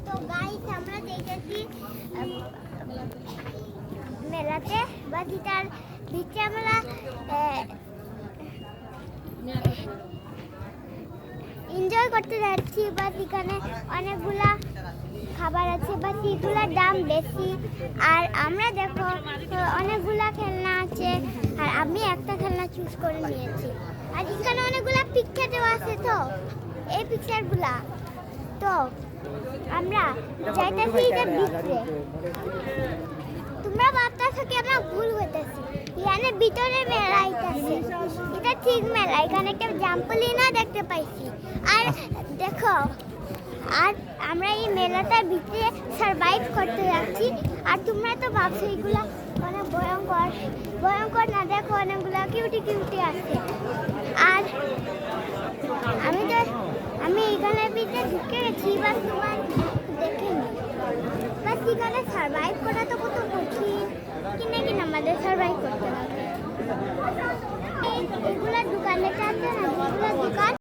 তো গাইস আমরা দেখেছি মেলাতে বাজিটার ভিতরে আমরা এনজয় করতে যাচ্ছি, বাট এখানে অনেকগুলা খাবার আছে, বাট এগুলোর দাম বেশি। আর আমরা দেখো অনেকগুলা খেলনা আছে, আর আমি একটা খেলনা চুজ করে নিয়েছি। আর এখানে অনেকগুলা পিকচার দেওয়া আছে, তো এই পিকচারগুলা তো আমরা যাইতেছি এটার ভিতরে। তোমরা ভাবতেছো কি আমরা ভুল হইতেছি, এখানে ভিতরে মেলা আইতাছে, এটা ঠিক মেলা। এখানে একটা জাম্পলিনা দেখতে পাইছি। আর দেখো, আর আমরা এই মেলাটার ভিতরে সার্ভাইভ করতে যাচ্ছি। আর তোমরা তো ভাবছো এগুলা অনেক ভয়ঙ্কর, ভয়ঙ্কর না, দেখো অনেকগুলা কিউটি কিউটি আছে। আর আমি এখানে ভিতরে ঢুকে গেছি, বাস তোমার দেখিনি। বাস এখানে সার্ভাইভ করা তো কত কঠিন, কিনা আমাদের সার্ভাইভ করতে